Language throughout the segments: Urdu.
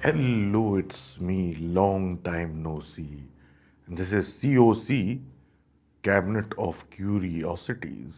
Hello, it's me, long time no see. And this is COC, Cabinet of Curiosities.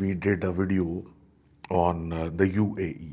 we did a video on the UAE.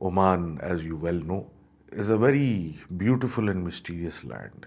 Oman, as you well know, is a very beautiful and mysterious land.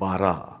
12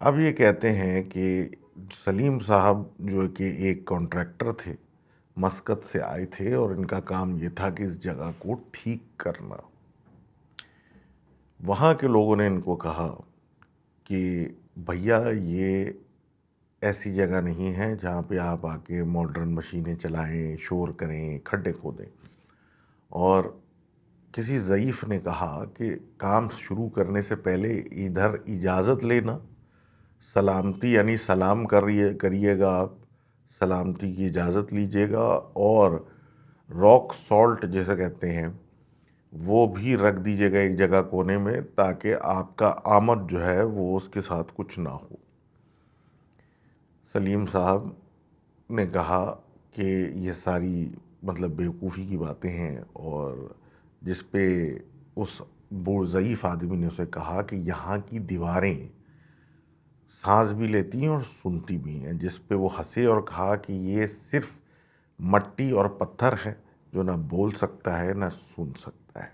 اب یہ کہتے ہیں کہ سلیم صاحب جو کہ ایک کانٹریکٹر تھے، مسقط سے آئے تھے، اور ان کا کام یہ تھا کہ اس جگہ کو ٹھیک کرنا۔ وہاں کے لوگوں نے ان کو کہا کہ بھیا یہ ایسی جگہ نہیں ہے جہاں پہ آپ آ کے ماڈرن مشینیں چلائیں، شور کریں، کھڈے کھودیں۔ اور کسی ضعیف نے کہا کہ کام شروع کرنے سے پہلے ادھر اجازت لینا، سلامتی یعنی سلام کریے گا آپ، سلامتی کی اجازت لیجیے گا، اور راک سالٹ جیسے کہتے ہیں وہ بھی رکھ دیجیے گا ایک جگہ کونے میں، تاکہ آپ کا آمد جو ہے وہ اس کے ساتھ کچھ نہ ہو۔ سلیم صاحب نے کہا کہ یہ ساری مطلب بیوقوفی کی باتیں ہیں، اور جس پہ اس ضعیف آدمی نے اسے کہا کہ یہاں کی دیواریں سانس بھی لیتی ہیں اور سنتی بھی ہیں، جس پہ وہ ہنسے اور کہا کہ یہ صرف مٹی اور پتھر ہے جو نہ بول سکتا ہے نہ سن سکتا ہے۔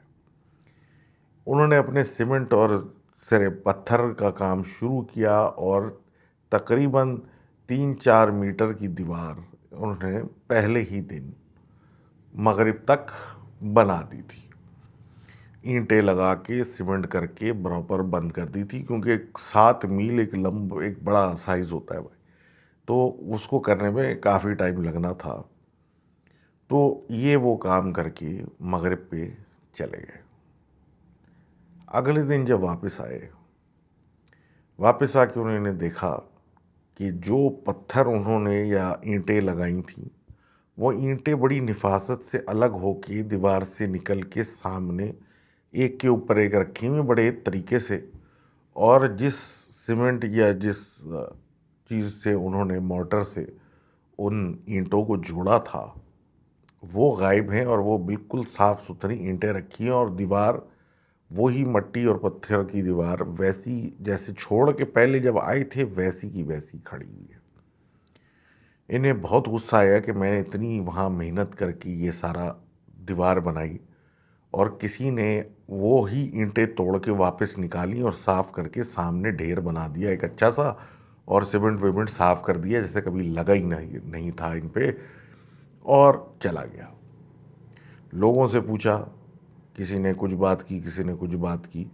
انہوں نے اپنے سیمنٹ اور سرے پتھر کا کام شروع کیا، اور تقریباً 3-4 میٹر کی دیوار انہوں نے پہلے ہی دن مغرب تک بنا دی تھی، اینٹیں لگا کے سیمنٹ کر کے برابر بند کر دی تھی، کیونکہ 7 میل ایک بڑا سائز ہوتا ہے بھائی، تو اس کو کرنے میں کافی ٹائم لگنا تھا۔ تو یہ وہ کام کر کے مغرب پہ چلے گئے۔ اگلے دن جب واپس آئے، واپس آ کے انہوں نے دیکھا کہ جو پتھر انہوں نے یا اینٹیں لگائی تھیں، وہ اینٹیں بڑی نفاست سے الگ ہو کے دیوار سے نکل کے سامنے ایک کے اوپر ایک رکھی ہوئی بڑے طریقے سے، اور جس سیمنٹ یا جس چیز سے انہوں نے موٹر سے ان اینٹوں کو جوڑا تھا وہ غائب ہیں، اور وہ بالکل صاف ستھری اینٹیں رکھی ہیں، اور دیوار وہی مٹی اور پتھر کی دیوار ویسی جیسے چھوڑ کے پہلے جب آئے تھے ویسی کی ویسی کھڑی ہوئی ہے۔ انہیں بہت غصہ آیا کہ میں نے اتنی وہاں محنت کر کے یہ سارا دیوار بنائی، اور کسی نے وہی اینٹیں توڑ کے واپس نکالی اور صاف کر کے سامنے ڈھیر بنا دیا ایک اچھا سا، اور سیمنٹ ویمنٹ صاف کر دیا جیسے کبھی لگا ہی نہیں تھا ان پہ، اور چلا گیا۔ لوگوں سے پوچھا، کسی نے کچھ بات کی، کسی نے کچھ بات کی،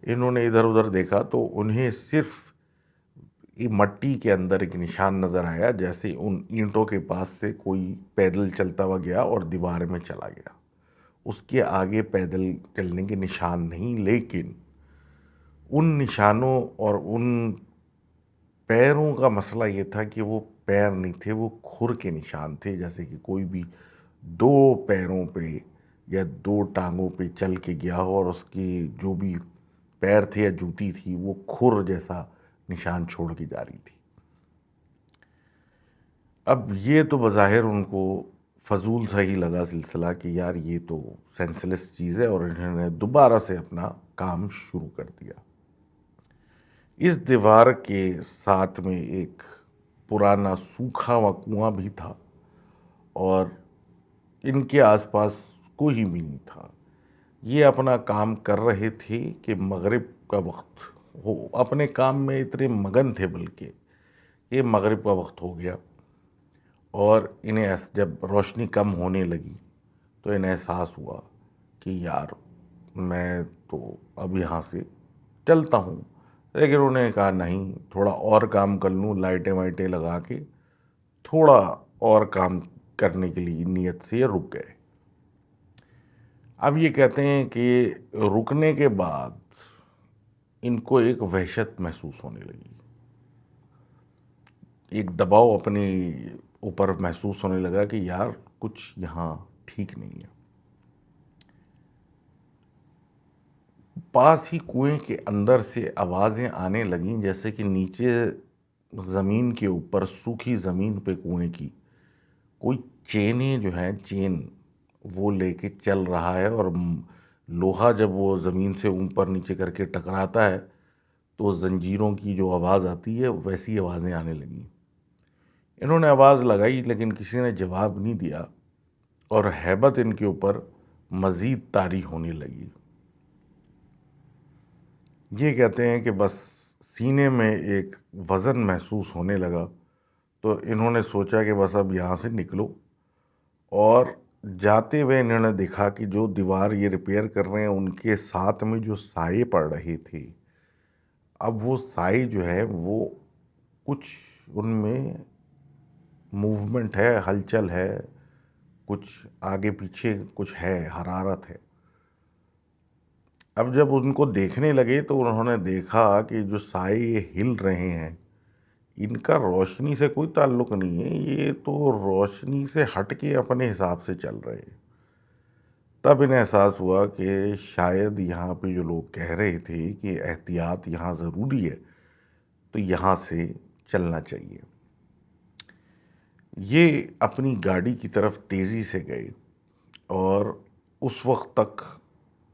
انہوں نے ادھر ادھر دیکھا تو انہیں صرف مٹی کے اندر ایک نشان نظر آیا، جیسے ان اینٹوں کے پاس سے کوئی پیدل چلتا ہوا گیا اور دیوار میں چلا گیا۔ اس کے آگے پیدل چلنے کے نشان نہیں، لیکن ان نشانوں اور ان پیروں کا مسئلہ یہ تھا کہ وہ پیر نہیں تھے، وہ کھر کے نشان تھے، جیسے کہ کوئی بھی 2 پیروں پہ یا 2 ٹانگوں پہ چل کے گیا ہو، اور اس کی جو بھی پیر تھے یا جوتی تھی وہ کھر جیسا نشان چھوڑ کے جا رہی تھی۔ اب یہ تو بظاہر ان کو فضول سا ہی لگا سلسلہ کہ یار یہ تو سینس لیس چیز ہے، اور انہوں نے دوبارہ سے اپنا کام شروع کر دیا۔ اس دیوار کے ساتھ میں ایک پرانا سوکھا ہوا کنواں بھی تھا، اور ان کے آس پاس کوئی بھی نہیں تھا۔ یہ اپنا کام کر رہے تھے کہ مغرب کا وقت ہو، اپنے کام میں اتنے مگن تھے بلکہ کہ مغرب کا وقت ہو گیا، اور انہیں جب روشنی کم ہونے لگی تو انہیں احساس ہوا کہ یار میں تو اب یہاں سے چلتا ہوں، لیکن انہوں نے کہا نہیں، تھوڑا اور کام کر لوں، لائٹیں وائٹیں لگا کے تھوڑا اور کام کرنے کے لیے نیت سے یہ رک گئے۔ اب یہ کہتے ہیں کہ رکنے کے بعد ان کو ایک وحشت محسوس ہونے لگی، ایک دباؤ اپنے اوپر محسوس ہونے لگا کہ یار کچھ یہاں ٹھیک نہیں ہے۔ پاس ہی کنویں کے اندر سے آوازیں آنے لگیں، جیسے کہ نیچے زمین کے اوپر سوکھی زمین پہ کنویں کی کوئی چینیں جو ہیں چین وہ لے کے چل رہا ہے، اور لوہا جب وہ زمین سے اوپر نیچے کر کے ٹکراتا ہے تو زنجیروں کی جو آواز آتی ہے ویسی آوازیں آنے لگیں۔ انہوں نے آواز لگائی لیکن کسی نے جواب نہیں دیا، اور ہیبت ان کے اوپر مزید طاری ہونے لگی۔ یہ کہتے ہیں کہ بس سینے میں ایک وزن محسوس ہونے لگا، تو انہوں نے سوچا کہ بس اب یہاں سے نکلو، اور جاتے ہوئے انہوں نے دیکھا کہ جو دیوار یہ ریپیئر کر رہے ہیں ان کے ساتھ میں جو سائے پڑ رہے تھے، اب وہ سائے جو ہے وہ کچھ ان میں موومنٹ ہے، ہلچل ہے، کچھ آگے پیچھے کچھ ہے، حرارت ہے۔ اب جب ان کو دیکھنے لگے تو انہوں نے دیکھا کہ جو سائے یہ ہل رہے ہیں ان کا روشنی سے کوئی تعلق نہیں ہے، یہ تو روشنی سے ہٹ کے اپنے حساب سے چل رہے ہیں۔ تب انہیں احساس ہوا کہ شاید یہاں پہ جو لوگ کہہ رہے تھے کہ احتیاط یہاں ضروری ہے، تو یہاں سے چلنا چاہیے۔ یہ اپنی گاڑی کی طرف تیزی سے گئے، اور اس وقت تک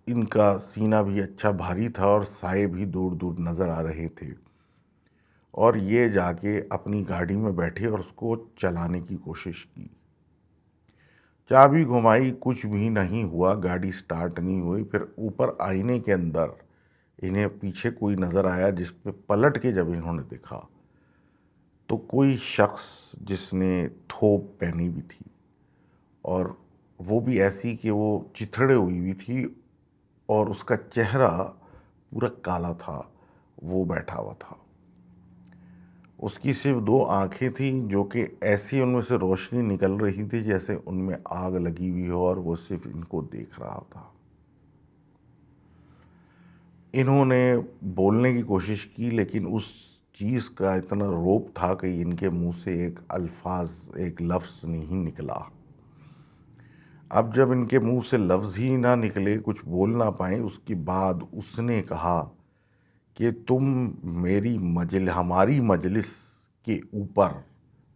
ان کا سینہ بھی اچھا بھاری تھا اور سائے بھی دور دور نظر آ رہے تھے، اور یہ جا کے اپنی گاڑی میں بیٹھے اور اس کو چلانے کی کوشش کی۔ چابی گھمائی، کچھ بھی نہیں ہوا، گاڑی سٹارٹ نہیں ہوئی۔ پھر اوپر آئینے کے اندر انہیں پیچھے کوئی نظر آیا، جس پہ پلٹ کے جب انہوں نے دیکھا تو کوئی شخص جس نے تھوپ پہنی ہوئی تھی، اور وہ بھی ایسی کہ وہ چتھڑے ہوئی ہوئی تھی، اور اس کا چہرہ پورا کالا تھا، وہ بیٹھا ہوا تھا۔ اس کی صرف 2 آنکھیں تھیں جو کہ ایسی ان میں سے روشنی نکل رہی تھی جیسے ان میں آگ لگی ہوئی ہو، اور وہ صرف ان کو دیکھ رہا تھا۔ انہوں نے بولنے کی کوشش کی، لیکن اس چیز کا اتنا روپ تھا کہ ان کے منہ سے ایک لفظ نہیں نکلا۔ اب جب ان کے منہ سے لفظ ہی نہ نکلے، کچھ بول نہ پائیں، اس کے بعد اس نے کہا کہ تم ہماری مجلس کے اوپر،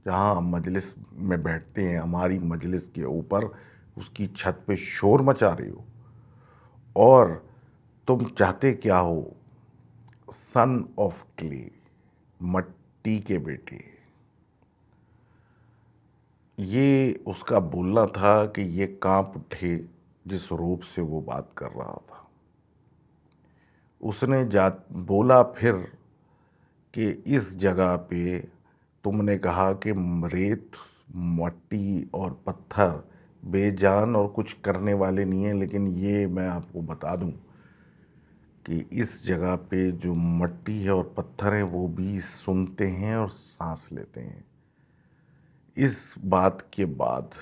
جہاں ہم مجلس میں بیٹھتے ہیں، ہماری مجلس کے اوپر اس کی چھت پہ شور مچا رہے ہو، اور تم چاہتے کیا ہو؟ سن آف کلے، مٹی کے بیٹے۔ یہ اس کا بولنا تھا کہ یہ کانپ اٹھے جس روپ سے وہ بات کر رہا تھا۔ اس نے بولا پھر کہ اس جگہ پہ تم نے کہا کہ ریت، مٹی اور پتھر بے جان اور کچھ کرنے والے نہیں ہیں، لیکن یہ میں آپ کو بتا دوں کہ اس جگہ پہ جو مٹی ہے اور پتھر ہیں وہ بھی سنتے ہیں اور سانس لیتے ہیں۔ اس بات کے بعد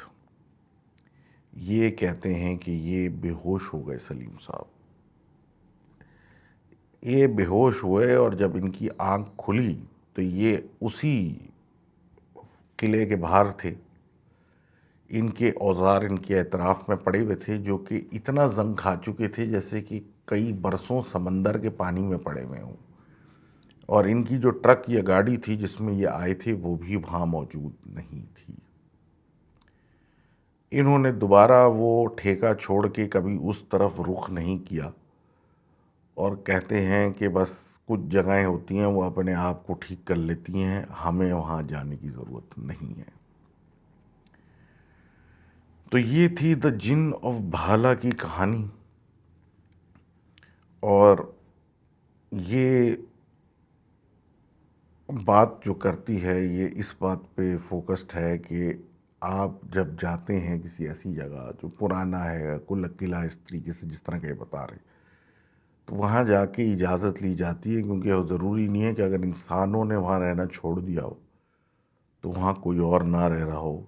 یہ کہتے ہیں کہ یہ بے ہوش ہو گئے سلیم صاحب۔ یہ بے ہوش ہوئے، اور جب ان کی آنکھ کھلی تو یہ اسی قلعے کے باہر تھے۔ ان کے اوزار ان کے اطراف میں پڑے ہوئے تھے، جو کہ اتنا زنگ کھا چکے تھے جیسے کہ کئی برسوں سمندر کے پانی میں پڑے ہوئے ہوں، اور ان کی جو ٹرک یا گاڑی تھی جس میں یہ آئے تھے وہ بھی وہاں موجود نہیں تھی۔ انہوں نے دوبارہ وہ ٹھیکہ چھوڑ کے کبھی اس طرف رخ نہیں کیا، اور کہتے ہیں کہ بس کچھ جگہیں ہوتی ہیں وہ اپنے آپ کو ٹھیک کر لیتی ہیں، ہمیں وہاں جانے کی ضرورت نہیں ہے۔ تو یہ تھی دا جن آف بھالا کی کہانی، اور یہ بات جو کرتی ہے یہ اس بات پہ فوکسڈ ہے کہ آپ جب جاتے ہیں کسی ایسی جگہ جو پرانا ہے، کل قلعہ اس طریقے سے جس طرح کہ یہ بتا رہے، تو وہاں جا کے اجازت لی جاتی ہے، کیونکہ وہ ضروری نہیں ہے کہ اگر انسانوں نے وہاں رہنا چھوڑ دیا ہو تو وہاں کوئی اور نہ رہ رہا ہو۔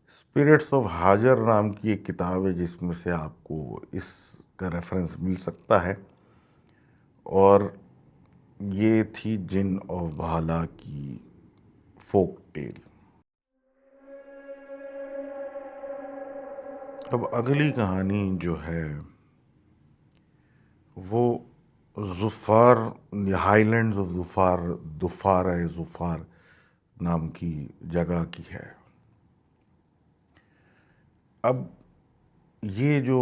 اسپرٹس آف ہاجر نام کی ایک کتاب ہے جس میں سے آپ کو اس کا ریفرنس مل سکتا ہے، اور یہ تھی جن آف بھالا کی فوک ٹیل۔ اب اگلی کہانی جو ہے وہ Dhofar, high lands of Dhofar, Dhofar نام کی جگہ کی ہے۔ اب یہ جو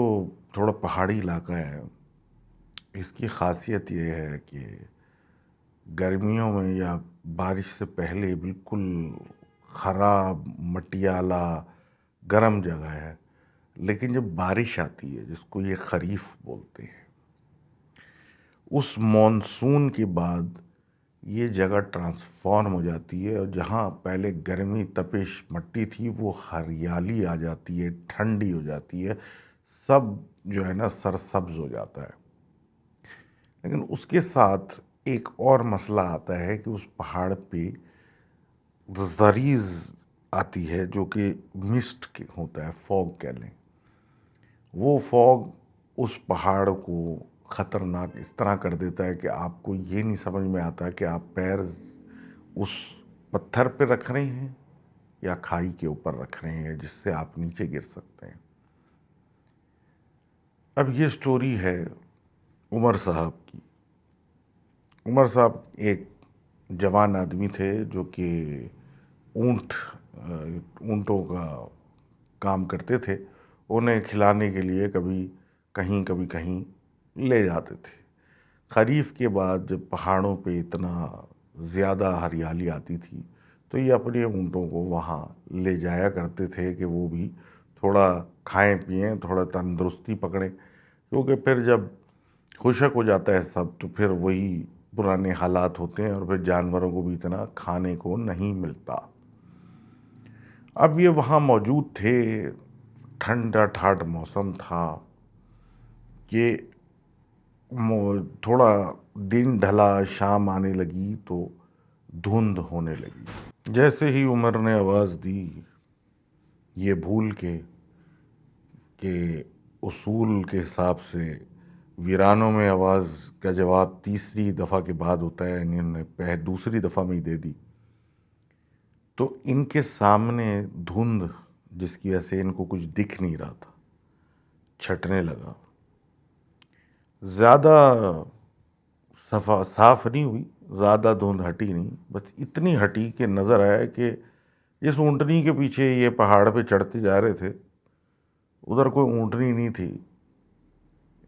تھوڑا پہاڑی علاقہ ہے، اس کی خاصیت یہ ہے کہ گرمیوں میں یا بارش سے پہلے بالکل خراب مٹیالہ گرم جگہ ہے، لیکن جب بارش آتی ہے جس کو یہ خریف بولتے ہیں، اس مانسون کے بعد یہ جگہ ٹرانسفارم ہو جاتی ہے، اور جہاں پہلے گرمی تپش مٹی تھی وہ ہریالی آ جاتی ہے، ٹھنڈی ہو جاتی ہے، سب جو ہے نا سرسبز ہو جاتا ہے۔ لیکن اس کے ساتھ ایک اور مسئلہ آتا ہے کہ اس پہاڑ پہ زریز آتی ہے جو کہ مسٹ ہوتا ہے، فوگ کہہ لیں۔ وہ فوگ اس پہاڑ کو خطرناک اس طرح کر دیتا ہے کہ آپ کو یہ نہیں سمجھ میں آتا کہ آپ پیر اس پتھر پہ رکھ رہے ہیں یا کھائی کے اوپر رکھ رہے ہیں، جس سے آپ نیچے گر سکتے ہیں۔ اب یہ سٹوری ہے عمر صاحب کی۔ عمر صاحب ایک جوان آدمی تھے جو کہ اونٹوں کا کام کرتے تھے، انہیں کھلانے کے لیے کبھی کہیں لے جاتے تھے۔ خریف کے بعد جب پہاڑوں پہ اتنا زیادہ ہریالی آتی تھی تو یہ اپنے اونٹوں کو وہاں لے جایا کرتے تھے کہ وہ بھی تھوڑا کھائیں پئیں، تھوڑا تندرستی پکڑیں، کیونکہ پھر جب خشک ہو جاتا ہے سب تو پھر وہی پرانے حالات ہوتے ہیں، اور پھر جانوروں کو بھی اتنا کھانے کو نہیں ملتا۔ اب یہ وہاں موجود تھے، ٹھنڈا ٹھاٹ موسم تھا کہ تھوڑا دن ڈھلا، شام آنے لگی تو دھند ہونے لگی۔ جیسے ہی عمر نے آواز دی، یہ بھول کے کہ اصول کے حساب سے ویرانوں میں آواز کا جواب تیسری دفعہ کے بعد ہوتا ہے، یعنی انہوں نے دوسری دفعہ میں ہی دے دی، تو ان کے سامنے دھند جس کی وجہ سے ان کو کچھ دکھ نہیں رہا تھا چھٹنے لگا۔ زیادہ صاف نہیں ہوئی، زیادہ دھند ہٹی نہیں، بس اتنی ہٹی کہ نظر آیا کہ جس اونٹنی کے پیچھے یہ پہاڑ پہ چڑھتے جا رہے تھے ادھر کوئی اونٹنی نہیں تھی۔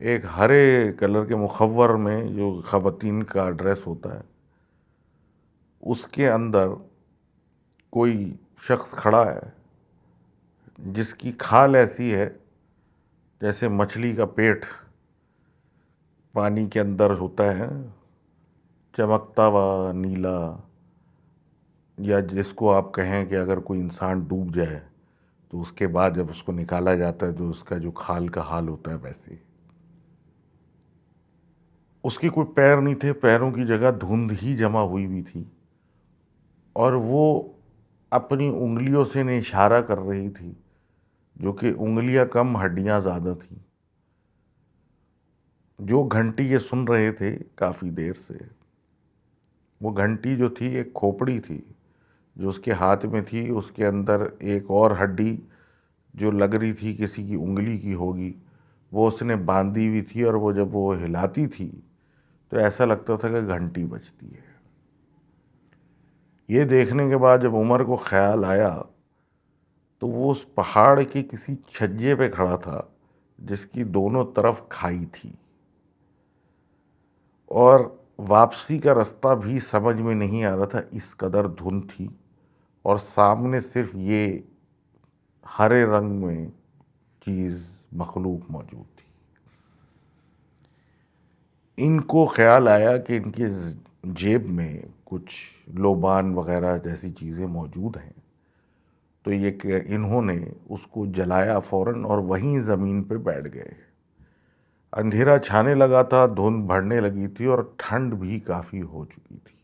ایک ہرے کلر کے مخور میں جو خواتین کا ڈریس ہوتا ہے اس کے اندر کوئی شخص کھڑا ہے جس کی کھال ایسی ہے جیسے مچھلی کا پیٹ پانی کے اندر ہوتا ہے، چمکتا ہوا نیلا، یا جس کو آپ کہیں کہ اگر کوئی انسان ڈوب جائے تو اس کے بعد جب اس کو نکالا جاتا ہے تو اس کا جو کھال کا حال ہوتا ہے ویسے۔ اس کے کوئی پیر نہیں تھے، پیروں کی جگہ دھند ہی جمع ہوئی تھی، اور وہ اپنی انگلیوں سے انہیں اشارہ کر رہی تھی، جو کہ انگلیاں کم ہڈیاں زیادہ تھیں۔ جو گھنٹی یہ سن رہے تھے کافی دیر سے، وہ گھنٹی جو تھی ایک کھوپڑی تھی جو اس کے ہاتھ میں تھی، اس کے اندر ایک اور ہڈی جو لگ رہی تھی کسی کی انگلی کی ہوگی وہ اس نے باندھی ہوئی تھی، اور وہ جب وہ ہلاتی تھی تو ایسا لگتا تھا کہ گھنٹی بجتی ہے۔ یہ دیکھنے کے بعد جب عمر کو خیال آیا تو وہ اس پہاڑ کے کسی چھجے پہ کھڑا تھا جس کی دونوں طرف کھائی تھی، اور واپسی کا رستہ بھی سمجھ میں نہیں آ رہا تھا، اس قدر دھند تھی، اور سامنے صرف یہ ہرے رنگ میں چیز مخلوق موجود تھی۔ ان کو خیال آیا کہ ان کے جیب میں کچھ لوبان وغیرہ جیسی چیزیں موجود ہیں، تو یہ کہ انہوں نے اس کو جلایا فوراً اور وہیں زمین پہ بیٹھ گئے۔ اندھیرا چھانے لگا تھا، دھند بڑھنے لگی تھی، اور ٹھنڈ بھی کافی ہو چکی تھی،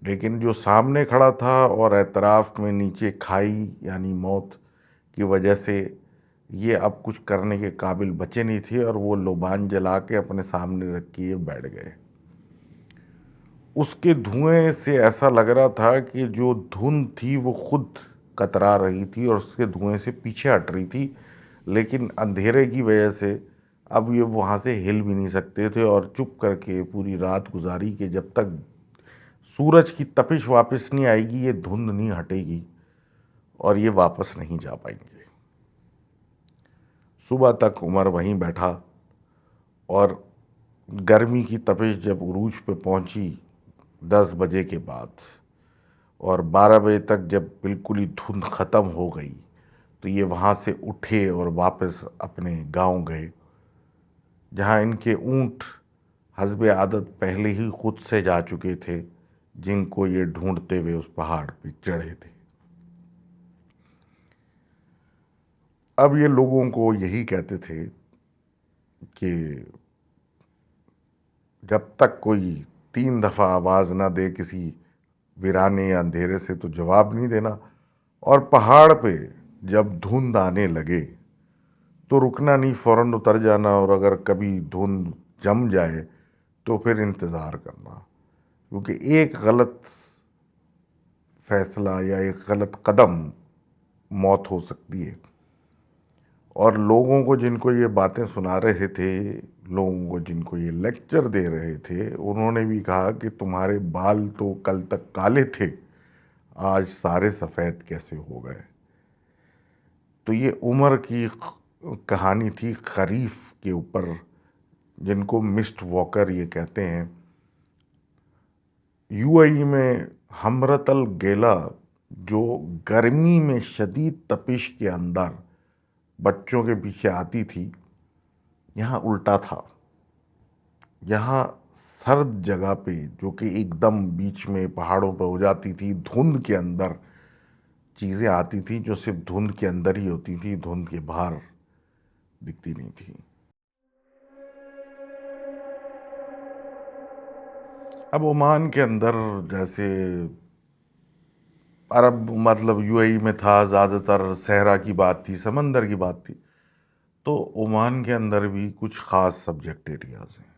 لیکن جو سامنے کھڑا تھا اور اطراف میں نیچے کھائی یعنی موت کی وجہ سے یہ اب کچھ کرنے کے قابل بچے نہیں تھے، اور وہ لوبان جلا کے اپنے سامنے رکھ کے بیٹھ گئے۔ اس کے دھوئیں سے ایسا لگ رہا تھا کہ جو دھند تھی وہ خود کترا رہی تھی اور اس کے دھوئیں سے پیچھے ہٹ رہی تھی، لیکن اندھیرے کی وجہ سے اب یہ وہاں سے ہل بھی نہیں سکتے تھے، اور چپ کر کے پوری رات گزاری کہ جب تک سورج کی تپش واپس نہیں آئے گی یہ دھند نہیں ہٹے گی اور یہ واپس نہیں جا پائیں گے۔ صبح تک عمر وہیں بیٹھا، اور گرمی کی تپش جب عروج پہ پہنچی 10 بجے کے بعد اور 12 بجے تک جب بالکل ہی دھند ختم ہو گئی تو یہ وہاں سے اٹھے اور واپس اپنے گاؤں گئے، جہاں ان کے اونٹ حسب عادت پہلے ہی خود سے جا چکے تھے جن کو یہ ڈھونڈتے ہوئے اس پہاڑ پہ چڑھے تھے۔ اب یہ لوگوں کو یہی کہتے تھے کہ جب تک کوئی 3 دفعہ آواز نہ دے کسی ویرانے یا اندھیرے سے تو جواب نہیں دینا، اور پہاڑ پہ جب دھند آنے لگے تو رکنا نہیں، فوراً اتر جانا، اور اگر کبھی دھند جم جائے تو پھر انتظار کرنا، کیونکہ ایک غلط فیصلہ یا ایک غلط قدم موت ہو سکتی ہے۔ اور لوگوں کو جن کو یہ باتیں سنا رہے تھے، لوگوں کو جن کو یہ لیکچر دے رہے تھے، انہوں نے بھی کہا کہ تمہارے بال تو کل تک کالے تھے، آج سارے سفید کیسے ہو گئے؟ تو یہ عمر کی کہانی تھی خریف کے اوپر، جن کو مسٹ واکر یہ کہتے ہیں۔ یو اے ای میں ہمرت الگیلا جو گرمی میں شدید تپش کے اندر بچوں کے پیچھے آتی تھی، یہاں الٹا تھا۔ یہاں سرد جگہ پہ جو کہ ایک دم بیچ میں پہاڑوں پہ ہو جاتی تھی، دھند کے اندر چیزیں آتی تھیں جو صرف دھند کے اندر ہی ہوتی تھی، دھند کے باہر دکھتی نہیں تھی۔ اب عمان کے اندر جیسے عرب مطلب یو اے ای میں تھا، زیادہ تر صحرا کی بات تھی، سمندر کی بات تھی، تو عمان کے اندر بھی کچھ خاص سبجیکٹ ایریاز ہیں۔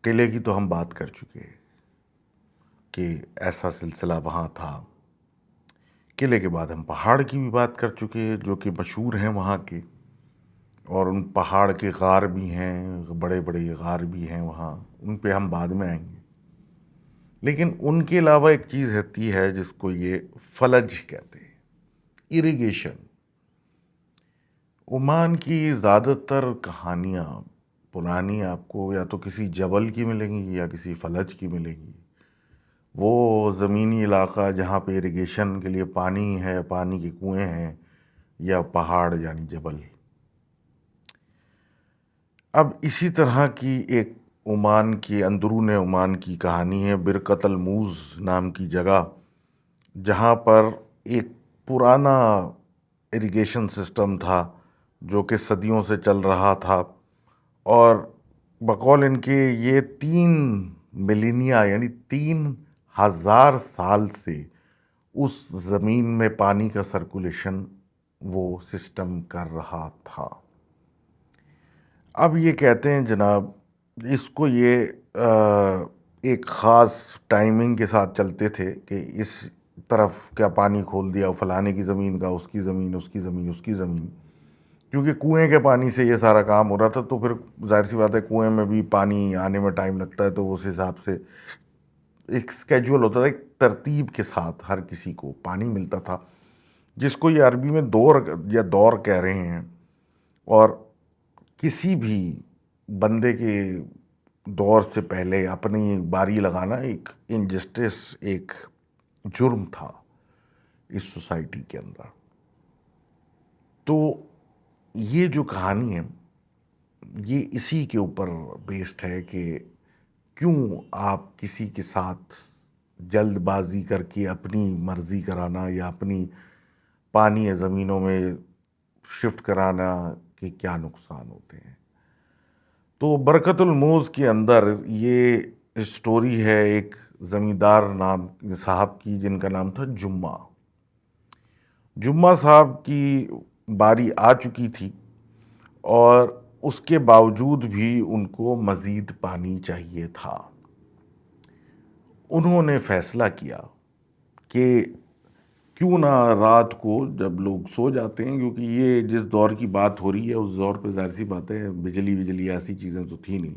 قلعے کی تو ہم بات کر چکے کہ ایسا سلسلہ وہاں تھا۔ قلعے کے بعد ہم پہاڑ کی بھی بات کر چکے جو کہ مشہور ہیں وہاں کے، اور ان پہاڑ کے غار بھی ہیں، بڑے بڑے غار بھی ہیں وہاں، ان پہ ہم بعد میں آئیں گے۔ لیکن ان کے علاوہ ایک چیز ہوتی ہے جس کو یہ فلج کہتے ہیں، اریگیشن۔ عمان کی زیادہ تر کہانیاں پرانی آپ کو یا تو کسی جبل کی ملیں گی یا کسی فلج کی ملیں گی، وہ زمینی علاقہ جہاں پہ اریگیشن کے لیے پانی ہے، پانی کے کنویں ہیں، یا پہاڑ یعنی جبل۔ اب اسی طرح کی ایک عمان کی اندرون عمان کی کہانی ہے، برکت الموز نام کی جگہ، جہاں پر ایک پرانا اریگیشن سسٹم تھا جو کہ صدیوں سے چل رہا تھا، اور بقول ان کے یہ 3 ملینیا یعنی 3000 سال سے اس زمین میں پانی کا سرکولیشن وہ سسٹم کر رہا تھا۔ اب یہ کہتے ہیں جناب، اس کو یہ ایک خاص ٹائمنگ کے ساتھ چلتے تھے کہ اس طرف کیا پانی کھول دیا فلانے کی زمین کا، اس کی زمین، اس کی زمین، اس کی زمین، کیونکہ کنویں کے پانی سے یہ سارا کام ہو رہا تھا، تو پھر ظاہر سی بات ہے کنویں میں بھی پانی آنے میں ٹائم لگتا ہے، تو اس حساب سے ایک اسکیجول ہوتا تھا، ایک ترتیب کے ساتھ ہر کسی کو پانی ملتا تھا، جس کو یہ عربی میں دور یا دور کہہ رہے ہیں۔ اور کسی بھی بندے کے دور سے پہلے اپنی باری لگانا ایک انجسٹس، ایک جرم تھا اس سوسائٹی کے اندر۔ تو یہ جو کہانی ہے یہ اسی کے اوپر بیسڈ ہے کہ کیوں آپ کسی کے ساتھ جلد بازی کر کے اپنی مرضی کرانا یا اپنی پانی یا زمینوں میں شفٹ کرانا کے کیا نقصان ہوتے ہیں۔ تو برکت الموز کے اندر یہ اسٹوری ہے ایک زمیندار نام صاحب کی، جن کا نام تھا جمعہ۔ جمعہ صاحب کی باری آ چکی تھی، اور اس کے باوجود بھی ان کو مزید پانی چاہیے تھا۔ انہوں نے فیصلہ کیا کہ کیوں نہ رات کو جب لوگ سو جاتے ہیں، کیونکہ یہ جس دور کی بات ہو رہی ہے اس دور پہ ظاہر سی بات ہے بجلی ایسی چیزیں تو تھی نہیں،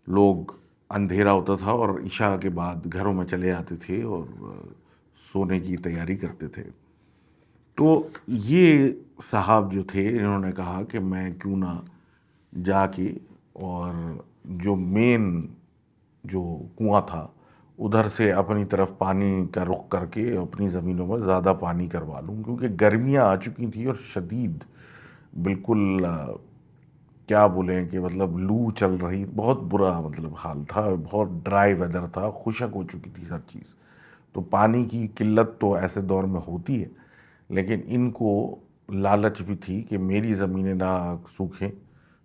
لوگ اندھیرا ہوتا تھا اور عشاء کے بعد گھروں میں چلے آتے تھے اور سونے کی تیاری کرتے تھے۔ تو یہ صاحب جو تھے انہوں نے کہا کہ میں کیوں نہ جا کے اور جو مین جو کنواں تھا ادھر سے اپنی طرف پانی کا رخ کر کے اپنی زمینوں میں زیادہ پانی کروا لوں، کیونکہ گرمیاں آ چکی تھیں اور شدید، بالکل کیا بولیں کہ مطلب لو چل رہی، بہت برا مطلب حال تھا، بہت ڈرائی ویدر تھا، خشک ہو چکی تھی ہر چیز. تو پانی کی قلت تو ایسے دور میں ہوتی ہے، لیکن ان کو لالچ بھی تھی کہ میری زمینیں نہ سوکھیں،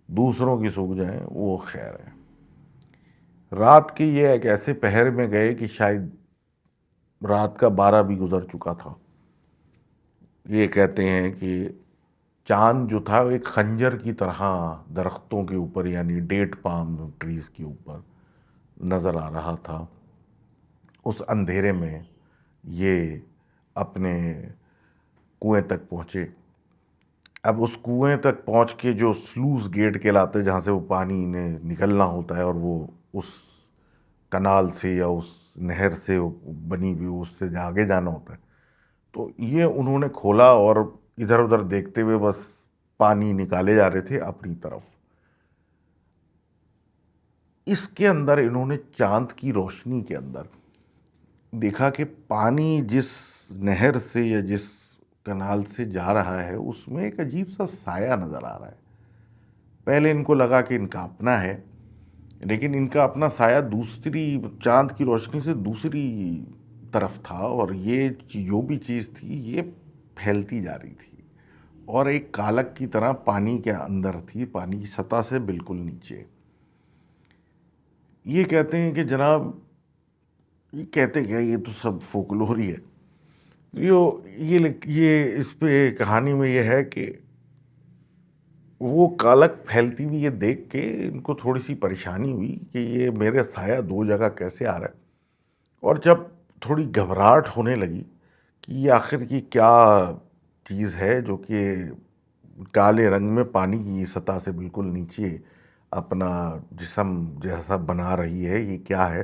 دوسروں کی سوکھ جائیں، وہ خیر ہے. رات کے یہ ایک ایسے پہر میں گئے کہ شاید رات کا 12 بھی گزر چکا تھا. یہ کہتے ہیں کہ چاند جو تھا وہ ایک خنجر کی طرح درختوں کے اوپر، یعنی ڈیٹ پام ٹریز کے اوپر نظر آ رہا تھا. اس اندھیرے میں یہ اپنے کنویں تک پہنچے. اب اس کنویں تک پہنچ کے جو سلوز گیٹ کہلاتے جہاں سے وہ پانی نے نکلنا ہوتا ہے، اور وہ اس کنال سے یا اس نہر سے بنی ہوئی اس سے آگے جانا ہوتا ہے، تو یہ انہوں نے کھولا اور ادھر ادھر دیکھتے ہوئے بس پانی نکالے جا رہے تھے اپنی طرف. اس کے اندر انہوں نے چاند کی روشنی کے اندر دیکھا کہ پانی جس نہر سے یا جس کنال سے جا رہا ہے اس میں ایک عجیب سا سایہ نظر آ رہا ہے. پہلے ان کو لگا کہ ان کا اپنا ہے، لیکن ان کا اپنا سایہ دوسری چاند کی روشنی سے دوسری طرف تھا، اور یہ جو بھی چیز تھی یہ پھیلتی جا رہی تھی اور ایک کالک کی طرح پانی کے اندر تھی، پانی کی سطح سے بالکل نیچے. یہ کہتے ہیں کہ جناب، یہ کہتے کیا، یہ تو سب فولکلور ہی ہے. یہ اس پہ کہانی میں یہ ہے کہ وہ کالک پھیلتی ہوئی یہ دیکھ کے ان کو تھوڑی سی پریشانی ہوئی کہ یہ میرے سایہ دو جگہ کیسے آ رہا ہے. اور جب تھوڑی گھبراہٹ ہونے لگی کہ یہ آخر کی کیا چیز ہے جو کہ کالے رنگ میں پانی کی سطح سے بالکل نیچے اپنا جسم جیسا بنا رہی ہے، یہ کیا ہے.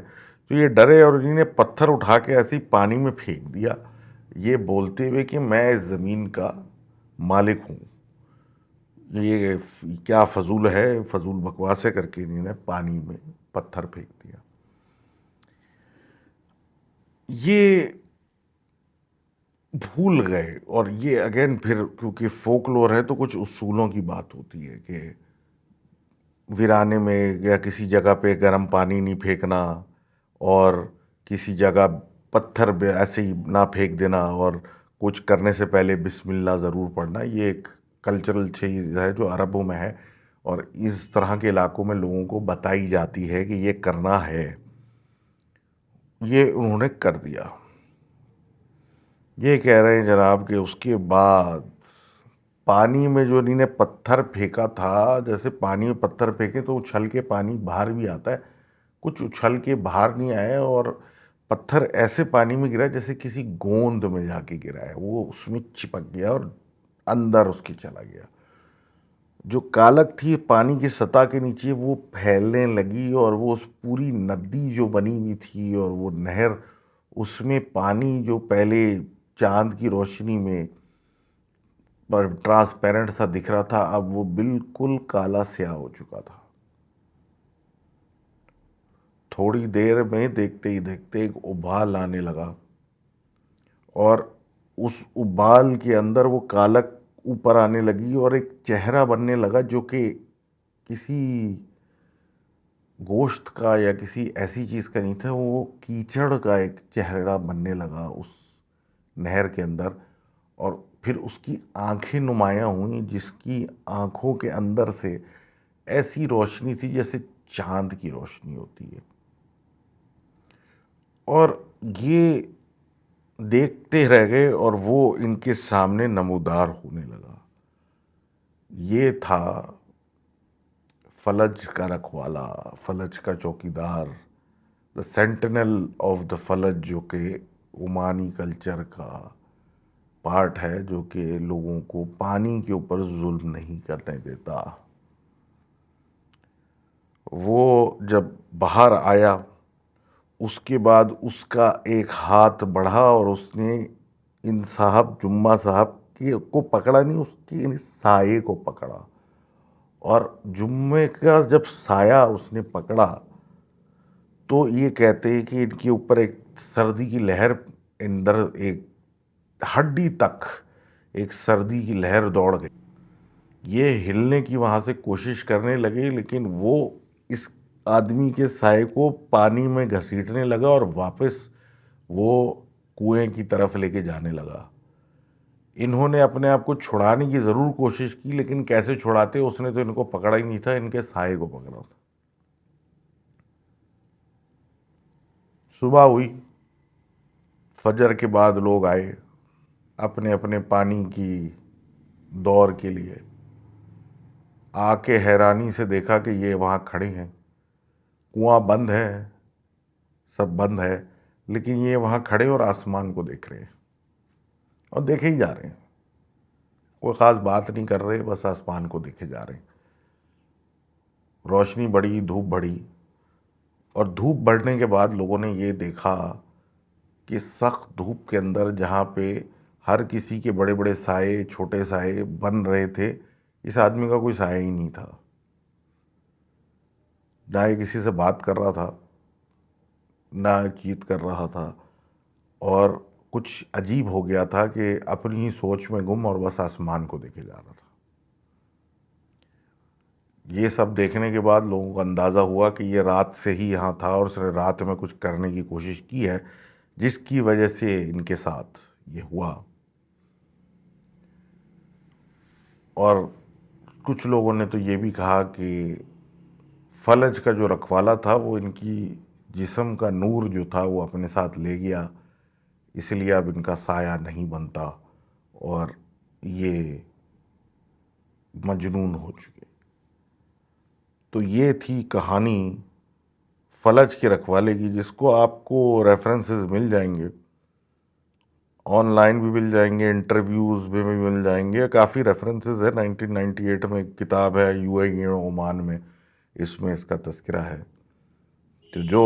تو یہ ڈرے اور انہوں نے پتھر اٹھا کے ایسے ہی پانی میں پھینک دیا، یہ بولتے ہوئے کہ میں اس زمین کا مالک ہوں. یہ کیا فضول ہے، فضول بکواسے کر کے انہوں نے پانی میں پتھر پھینک دیا. یہ بھول گئے. اور یہ اگین پھر کیونکہ فولکلور ہے تو کچھ اصولوں کی بات ہوتی ہے کہ ویرانے میں یا کسی جگہ پہ گرم پانی نہیں پھینکنا، اور کسی جگہ پتھر ایسے ہی نہ پھینک دینا، اور کچھ کرنے سے پہلے بسم اللہ ضرور پڑھنا. یہ ایک کلچرل چیز ہے جو عربوں میں ہے، اور اس طرح کے علاقوں میں لوگوں کو بتائی جاتی ہے کہ یہ کرنا ہے. یہ انہوں نے کر دیا. یہ کہہ رہے ہیں جناب کہ اس کے بعد پانی میں جو انہوں نے پتھر پھینکا تھا، جیسے پانی میں پتھر پھینکے تو اچھل کے پانی باہر بھی آتا ہے، کچھ اچھل کے باہر نہیں آئے، اور پتھر ایسے پانی میں گرا جیسے کسی گوند میں جا کے گرا ہے، وہ اس میں چپک گیا اور اندر اس کے چلا گیا. جو کالک تھی پانی کی سطح کے نیچے وہ پھیلنے لگی، اور وہ اس پوری ندی جو بنی ہوئی تھی اور وہ نہر، اس میں پانی جو پہلے چاند کی روشنی میں پر ٹرانسپیرنٹ سا دکھ رہا تھا، اب وہ بالکل کالا سیاہ ہو چکا تھا. تھوڑی دیر میں دیکھتے ہی دیکھتے ایک ابال آنے لگا، اور اس ابال کے اندر وہ کالک اوپر آنے لگی، اور ایک چہرہ بننے لگا جو کہ کسی گوشت کا یا کسی ایسی چیز کا نہیں تھا، وہ کیچڑ کا ایک چہرہ بننے لگا اس نہر کے اندر. اور پھر اس کی آنکھیں نمایاں ہوئیں، جس کی آنکھوں کے اندر سے ایسی روشنی تھی جیسے چاند کی روشنی ہوتی ہے. اور یہ دیکھتے رہ گئے، اور وہ ان کے سامنے نمودار ہونے لگا. یہ تھا فلج کا رکھوالا، فلج کا چوکیدار، دا سینٹینل آف دا فلج، جو کہ عمانی کلچر کا پارٹ ہے، جو کہ لوگوں کو پانی کے اوپر ظلم نہیں کرنے دیتا. وہ جب باہر آیا اس کے بعد اس کا ایک ہاتھ بڑھا اور اس نے ان صاحب جمعہ صاحب کو پکڑا نہیں، اس کے سائے کو پکڑا. اور جمعے کا جب سایہ اس نے پکڑا تو یہ کہتے ہیں کہ ان کے اوپر ایک سردی کی لہر، اندر ایک ہڈی تک ایک سردی کی لہر دوڑ گئی. یہ ہلنے کی وہاں سے کوشش کرنے لگے، لیکن وہ اس آدمی کے سائے کو پانی میں گھسیٹنے لگا اور واپس وہ کنویں کی طرف لے کے جانے لگا۔ انہوں نے اپنے آپ کو چھڑانے کی ضرور کوشش کی، لیکن کیسے چھڑاتے، اس نے تو ان کو پکڑا ہی نہیں تھا، ان کے سائے کو پکڑا تھا۔ صبح ہوئی، فجر کے بعد لوگ آئے اپنے اپنے پانی کی دور کے لیے۔ آ کے حیرانی سے دیکھا کہ یہ وہاں کھڑے ہیں، کنواں بند ہے، سب بند ہے، لیکن یہ وہاں کھڑے اور آسمان کو دیکھ رہے ہیں اور دیکھے ہی جا رہے ہیں، کوئی خاص بات نہیں کر رہے، بس آسمان کو دیکھے جا رہے ہیں۔ روشنی بڑھی، دھوپ بڑھی، اور دھوپ بڑھنے کے بعد لوگوں نے یہ دیکھا کہ سخت دھوپ کے اندر جہاں پہ ہر کسی کے بڑے بڑے سائے، چھوٹے سائے بن رہے تھے، اس آدمی کا کوئی سایہ ہی نہیں تھا۔ نہ یہ کسی سے بات کر رہا تھا، نہ چیت کر رہا تھا، اور کچھ عجیب ہو گیا تھا کہ اپنی ہی سوچ میں گم اور بس آسمان کو دیکھے جا رہا تھا۔ یہ سب دیکھنے کے بعد لوگوں کو اندازہ ہوا کہ یہ رات سے ہی یہاں تھا اور اس نے رات میں کچھ کرنے کی کوشش کی ہے، جس کی وجہ سے ان کے ساتھ یہ ہوا۔ اور کچھ لوگوں نے تو یہ بھی کہا کہ فلج کا جو رکھوالا تھا وہ ان کی جسم کا نور جو تھا وہ اپنے ساتھ لے گیا، اس لیے اب ان کا سایہ نہیں بنتا اور یہ مجنون ہو چکے۔ تو یہ تھی کہانی فلج کے رکھوالے کی، جس کو آپ کو ریفرنسز مل جائیں گے، آن لائن بھی مل جائیں گے، انٹرویوز بھی مل جائیں گے، کافی ریفرنسز ہے۔ 1998 میں ایک کتاب ہے یو اے ای عمان میں، اس میں اس کا تذکرہ ہے۔ تو جو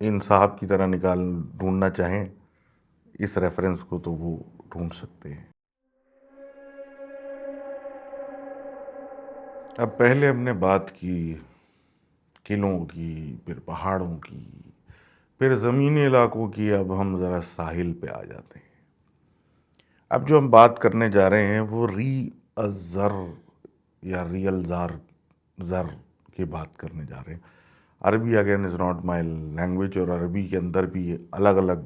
ان صاحب کی طرح ڈھونڈنا چاہیں اس ریفرنس کو تو وہ ڈھونڈ سکتے ہیں۔ اب پہلے ہم نے بات کی قلعوں کی، پھر پہاڑوں کی، پھر زمینی علاقوں کی، اب ہم ذرا ساحل پہ آ جاتے ہیں۔ اب جو ہم بات کرنے جا رہے ہیں وہ الزر یا زر کی بات کرنے جا رہے ہیں۔ عربی again is not my language, اور عربی کے اندر بھی الگ الگ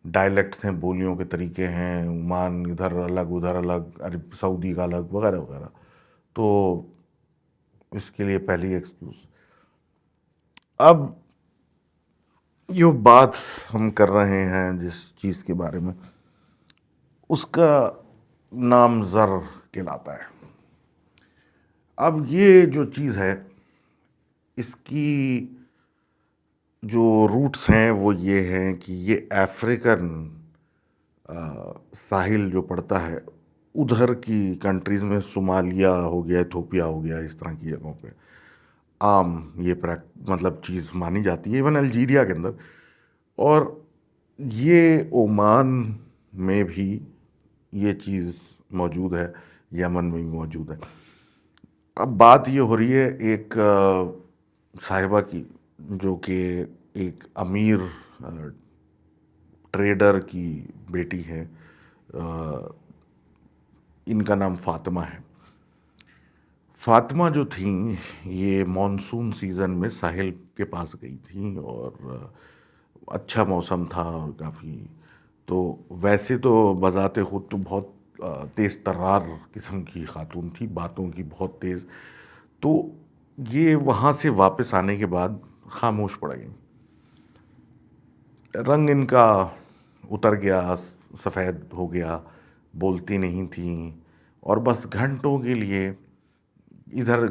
ڈائلیکٹس ہیں، بولیوں کے طریقے ہیں، عمان ادھر الگ، ادھر الگ، عرب سعودی کا الگ، وغیرہ وغیرہ۔ تو اس کے لیے پہلی ایکسکیوز۔ اب یہ بات ہم کر رہے ہیں جس چیز کے بارے میں، اس کا نام زر کہلاتا ہے۔ اب یہ جو چیز ہے، اس کی جو روٹس ہیں وہ یہ ہیں کہ یہ افریقن ساحل جو پڑتا ہے ادھر کی کنٹریز میں، صومالیہ ہو گیا، ایتھوپیا ہو گیا، اس طرح کی جگہوں پہ عام یہ مطلب چیز مانی جاتی ہے، ایون الجیریا کے اندر، اور یہ عمان میں بھی یہ چیز موجود ہے، یمن میں بھی موجود ہے۔ اب بات یہ ہو رہی ہے ایک صاحبہ کی، جو کہ ایک امیر ٹریڈر کی بیٹی ہے، ان کا نام فاطمہ ہے۔ فاطمہ جو تھیں یہ مانسون سیزن میں ساحل کے پاس گئی تھیں، اور اچھا موسم تھا اور کافی، تو ویسے تو بذات خود تو بہت تیز ترار قسم کی خاتون تھی، باتوں کی بہت تیز۔ تو یہ وہاں سے واپس آنے کے بعد خاموش پڑ گئی، رنگ ان کا اتر گیا، سفید ہو گیا، بولتی نہیں تھیں، اور بس گھنٹوں کے لیے ادھر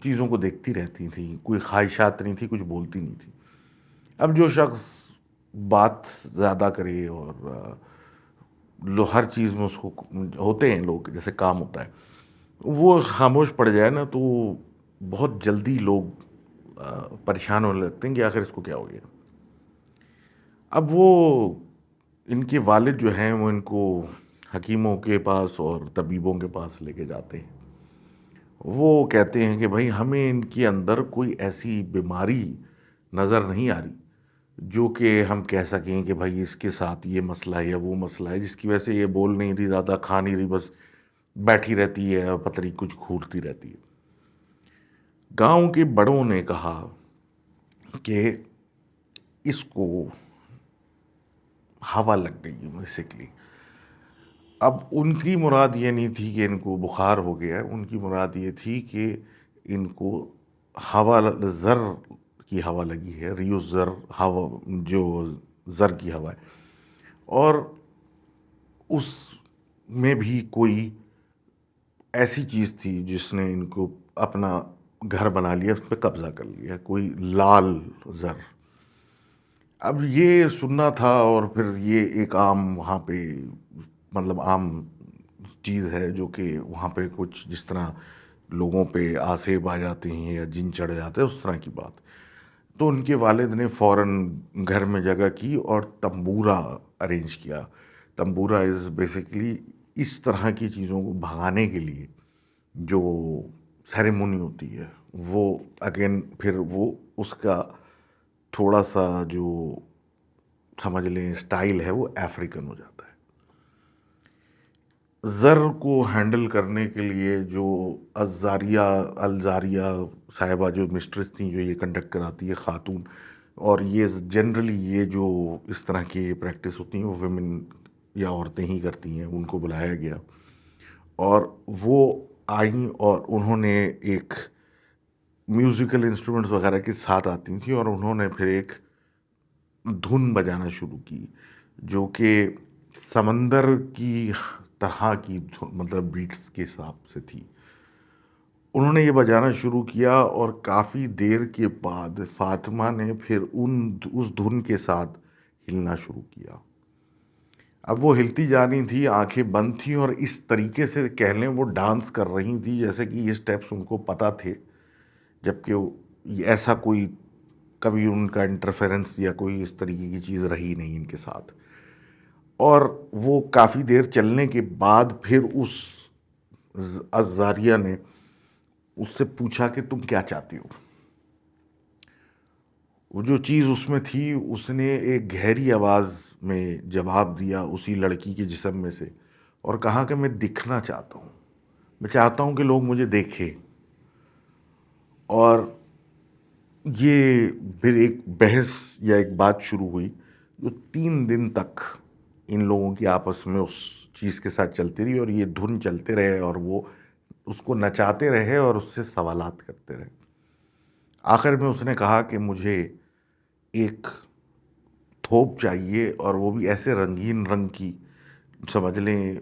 چیزوں کو دیکھتی رہتی تھیں، کوئی خواہشات نہیں تھی، کچھ بولتی نہیں تھی۔ اب جو شخص بات زیادہ کرے اور ہر چیز میں اس کو ہوتے ہیں لوگ، جیسے کام ہوتا ہے، وہ خاموش پڑ جائے نا تو بہت جلدی لوگ پریشان ہونے لگتے ہیں کہ آخر اس کو کیا ہو گیا۔ اب وہ ان کے والد جو ہیں وہ ان کو حکیموں کے پاس اور طبیبوں کے پاس لے کے جاتے ہیں۔ وہ کہتے ہیں کہ بھائی ہمیں ان کے اندر کوئی ایسی بیماری نظر نہیں آ رہی جو کہ ہم کہہ سکیں کہ بھائی اس کے ساتھ یہ مسئلہ ہے یا وہ مسئلہ ہے، جس کی وجہ سے یہ بول نہیں رہی، زیادہ کھا نہیں رہی، بس بیٹھی رہتی ہے اور پتہ نہیں کچھ گھورتی رہتی ہے۔ گاؤں کے بڑوں نے کہا کہ اس کو ہوا لگ گئی ہے بیسکلی۔ اب ان کی مراد یہ نہیں تھی کہ ان کو بخار ہو گیا ہے، ان کی مراد یہ تھی کہ ان کو ہوا، زر کی ہوا لگی ہے، ریو زر ہوا، جو زر کی ہوا ہے، اور اس میں بھی کوئی ایسی چیز تھی جس نے ان کو اپنا گھر بنا لیا، اس پہ قبضہ کر لیا، کوئی لال زر۔ اب یہ سننا تھا، اور پھر یہ ایک عام وہاں پہ مطلب عام چیز ہے جو کہ وہاں پہ کچھ جس طرح لوگوں پہ آسیب آ جاتے ہیں یا جن چڑھ جاتے ہیں، اس طرح کی بات۔ تو ان کے والد نے فوراً گھر میں جگہ کی اور تمبورا ارینج کیا۔ تمبورا از بیسکلی اس طرح کی چیزوں کو بھگانے کے لیے جو سیریمونی ہوتی ہے، وہ اگین پھر وہ اس کا تھوڑا سا جو سمجھ لیں اسٹائل ہے وہ افریقن ہو جاتا ہے۔ زر کو ہینڈل کرنے کے لیے جو الزاریہ صاحبہ جو مسٹریس تھیں، جو یہ کنڈکٹ کراتی ہے، خاتون، اور یہ جنرلی یہ جو اس طرح کی پریکٹس ہوتی ہیں وہ ویمن یا عورتیں ہی کرتی ہیں، ان کو بلایا گیا اور وہ آئیں اور انہوں نے ایک میوزیکل انسٹرومنٹس وغیرہ کے ساتھ آتی تھیں، اور انہوں نے پھر ایک دھن بجانا شروع کی جو کہ سمندر کی طرح کی مطلب بیٹس کے حساب سے تھی۔ انہوں نے یہ بجانا شروع کیا، اور کافی دیر کے بعد فاطمہ نے پھر اس دھن کے ساتھ ہلنا شروع کیا۔ اب وہ ہلتی جا رہی تھی، آنکھیں بند تھیں، اور اس طریقے سے کہہ لیں وہ ڈانس کر رہی تھی جیسے کہ یہ سٹیپس ان کو پتہ تھے، جبکہ ایسا کوئی کبھی ان کا انٹرفیرنس یا کوئی اس طریقے کی چیز رہی نہیں ان کے ساتھ۔ اور وہ کافی دیر چلنے کے بعد پھر اس الزاریہ نے اس سے پوچھا کہ تم کیا چاہتی ہو؟ وہ جو چیز اس میں تھی، اس نے ایک گہری آواز میں جواب دیا اسی لڑکی کے جسم میں سے، اور کہا کہ میں دکھنا چاہتا ہوں، میں چاہتا ہوں کہ لوگ مجھے دیکھیں۔ اور یہ پھر ایک بحث یا ایک بات شروع ہوئی جو 3 دن تک ان لوگوں کی آپس میں اس چیز کے ساتھ چلتی رہی، اور یہ دھن چلتے رہے، اور وہ اس کو نچاتے رہے اور اس سے سوالات کرتے رہے۔ آخر میں اس نے کہا کہ مجھے ایک تھوپ چاہیے، اور وہ بھی ایسے رنگین رنگ کی، سمجھ لیں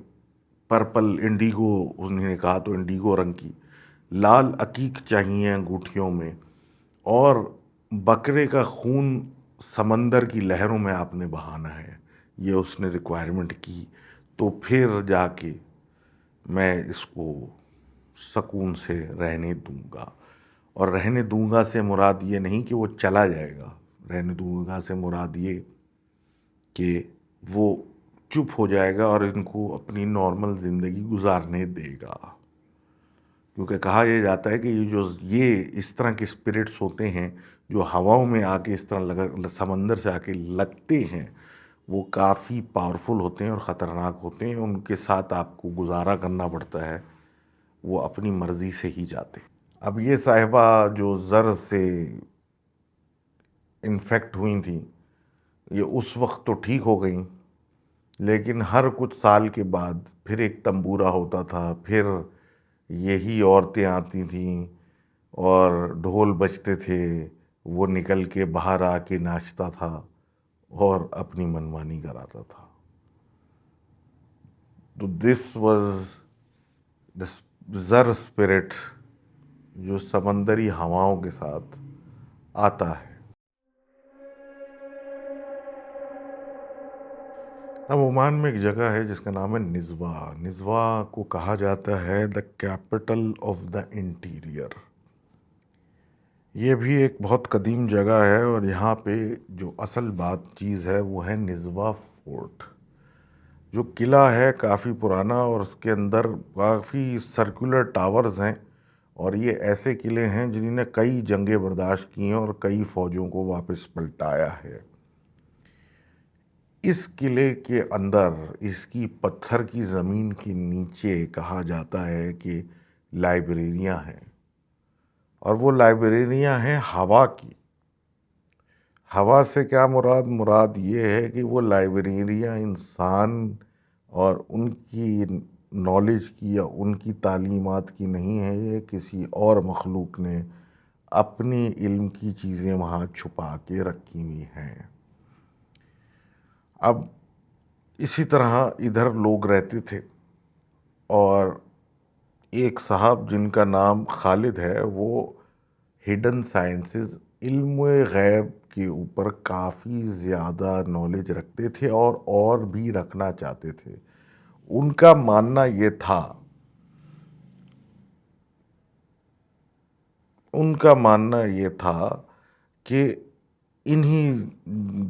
پرپل انڈیگو، انہوں نے کہا تو انڈیگو رنگ کی، لال عقیق چاہیے انگوٹھیوں میں، اور بکرے کا خون سمندر کی لہروں میں آپ نے بہانا ہے۔ یہ اس نے ریکوائرمنٹ کی، تو پھر جا کے میں اس کو سکون سے رہنے دوں گا۔ اور رہنے دوں گا سے مراد یہ نہیں کہ وہ چلا جائے گا، رہنے دوں گا سے مراد یہ کہ وہ چپ ہو جائے گا اور ان کو اپنی نارمل زندگی گزارنے دے گا۔ کیونکہ کہا یہ جاتا ہے کہ یہ اس طرح کے اسپرٹس ہوتے ہیں جو ہواؤں میں آ کے اس طرح سمندر سے آ کے لگتے ہیں، وہ کافی پاورفل ہوتے ہیں اور خطرناک ہوتے ہیں، ان کے ساتھ آپ کو گزارا کرنا پڑتا ہے، وہ اپنی مرضی سے ہی جاتے ہیں۔ اب یہ صاحبہ جو زر سے انفیکٹ ہوئی تھیں، یہ اس وقت تو ٹھیک ہو گئیں، لیکن ہر کچھ سال کے بعد پھر ایک تمبورا ہوتا تھا، پھر یہی عورتیں آتی تھیں اور ڈھول بجتے تھے، وہ نکل کے باہر آ کے ناچتا تھا اور اپنی منمانی کراتا تھا۔ تو دس واز زر اسپرٹ جو سمندری ہواؤں کے ساتھ آتا ہے۔ اب عمان میں ایک جگہ ہے جس کا نام ہے نزوا۔ نزوا کو کہا جاتا ہے the capital of the interior. یہ بھی ایک بہت قدیم جگہ ہے، اور یہاں پہ جو اصل چیز ہے وہ ہے نزوا فورٹ، جو قلعہ ہے کافی پرانا، اور اس کے اندر کافی سرکولر ٹاورز ہیں، اور یہ ایسے قلعے ہیں جنہوں نے کئی جنگیں برداشت کی ہیں اور کئی فوجوں کو واپس پلٹایا ہے۔ اس قلعے کے اندر اس کی پتھر کی زمین کے نیچے کہا جاتا ہے کہ لائبریریاں ہیں، اور وہ لائبریریاں ہیں ہوا کی۔ ہوا سے کیا مراد یہ ہے کہ وہ لائبریریاں انسان اور ان کی نالج کی یا ان کی تعلیمات کی نہیں ہے، یہ کسی اور مخلوق نے اپنی علم کی چیزیں وہاں چھپا کے رکھی ہوئی ہیں۔ اب اسی طرح ادھر لوگ رہتے تھے، اور ایک صاحب جن کا نام خالد ہے، وہ ہڈن سائنسز، علم غیب کے اوپر کافی زیادہ نالج رکھتے تھے اور بھی رکھنا چاہتے تھے۔ ان کا ماننا یہ تھا کہ انہی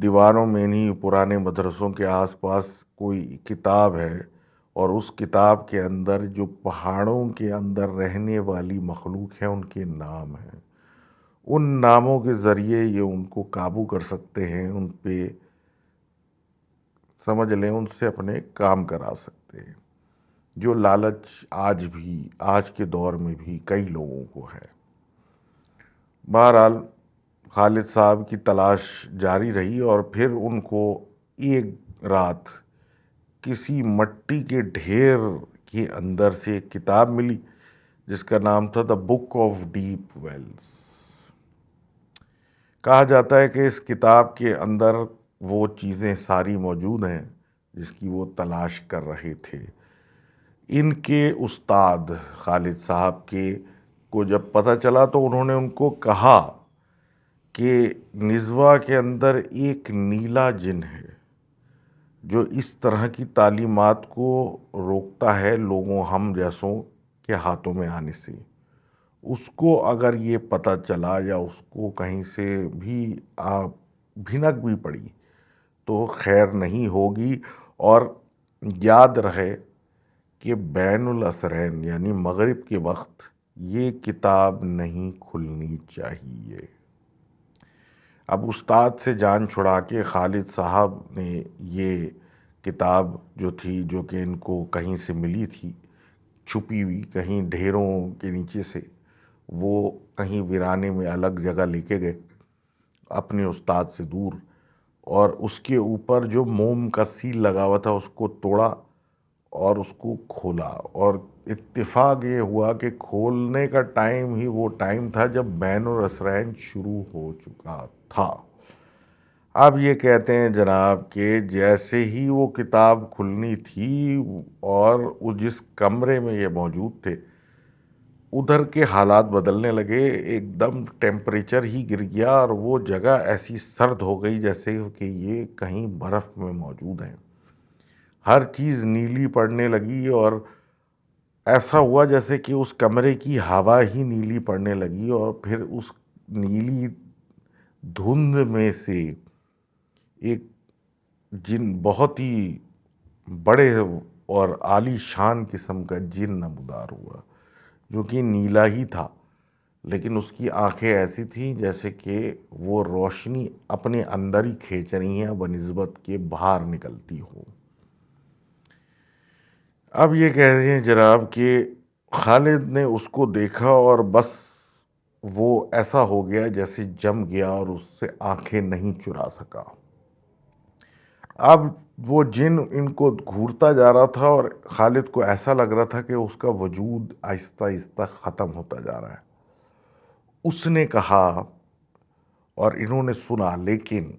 دیواروں میں، انہی پرانے مدرسوں کے آس پاس کوئی کتاب ہے، اور اس کتاب کے اندر جو پہاڑوں کے اندر رہنے والی مخلوق ہے ان کے نام ہیں۔ ان ناموں کے ذریعے یہ ان کو قابو کر سکتے ہیں، ان پہ سمجھ لیں ان سے اپنے کام کرا سکتے ہیں، جو لالچ آج کے دور میں بھی کئی لوگوں کو ہے۔ بہرحال خالد صاحب کی تلاش جاری رہی، اور پھر ان کو ایک رات کسی مٹی کے ڈھیر کے اندر سے ایک کتاب ملی جس کا نام تھا دا بک آف ڈیپ ویلز۔ کہا جاتا ہے کہ اس کتاب کے اندر وہ چیزیں ساری موجود ہیں جس کی وہ تلاش کر رہے تھے۔ ان کے استاد خالد صاحب کو جب پتہ چلا تو انہوں نے ان کو کہا کہ نزوا کے اندر ایک نیلا جن ہے جو اس طرح کی تعلیمات کو روکتا ہے لوگوں ہم جیسوں کے ہاتھوں میں آنے سے۔ اس کو اگر یہ پتہ چلا یا اس کو کہیں سے بھی بھنک بھی پڑی تو خیر نہیں ہوگی، اور یاد رہے کہ بین العصرین یعنی مغرب کے وقت یہ کتاب نہیں کھلنی چاہیے۔ اب استاد سے جان چھڑا کے خالد صاحب نے یہ کتاب جو تھی، جو کہ ان کو کہیں سے ملی تھی چھپی ہوئی کہیں ڈھیروں کے نیچے سے، وہ کہیں ویرانے میں الگ جگہ لے کے گئے اپنے استاد سے دور، اور اس کے اوپر جو موم کا سیل لگا ہوا تھا اس کو توڑا اور اس کو کھولا، اور اتفاق یہ ہوا کہ کھولنے کا ٹائم ہی وہ ٹائم تھا جب بین العصرین شروع ہو چکا تھا۔ اب یہ کہتے ہیں جناب کہ جیسے ہی وہ کتاب کھلنی تھی اور وہ جس کمرے میں یہ موجود تھے ادھر کے حالات بدلنے لگے، ایک دم ٹیمپریچر ہی گر گیا، اور وہ جگہ ایسی سرد ہو گئی جیسے کہ یہ کہیں برف میں موجود ہیں۔ ہر چیز نیلی پڑنے لگی، اور ایسا ہوا جیسے کہ اس کمرے کی ہوا ہی نیلی پڑنے لگی، اور پھر اس نیلی دھند میں سے ایک جن، بہت ہی بڑے اور عالی شان قسم کا جن نمودار ہوا، جو کہ نیلا ہی تھا، لیکن اس کی آنکھیں ایسی تھیں جیسے کہ وہ روشنی اپنے اندر ہی کھینچ رہی ہیں بنسبت کے باہر نکلتی ہو۔ اب یہ کہہ رہے ہیں جناب کہ خالد نے اس کو دیکھا اور بس وہ ایسا ہو گیا جیسے جم گیا، اور اس سے آنکھیں نہیں چرا سکا۔ اب وہ جن ان کو گھورتا جا رہا تھا، اور خالد کو ایسا لگ رہا تھا کہ اس کا وجود آہستہ آہستہ ختم ہوتا جا رہا ہے۔ اس نے کہا، اور انہوں نے سنا، لیکن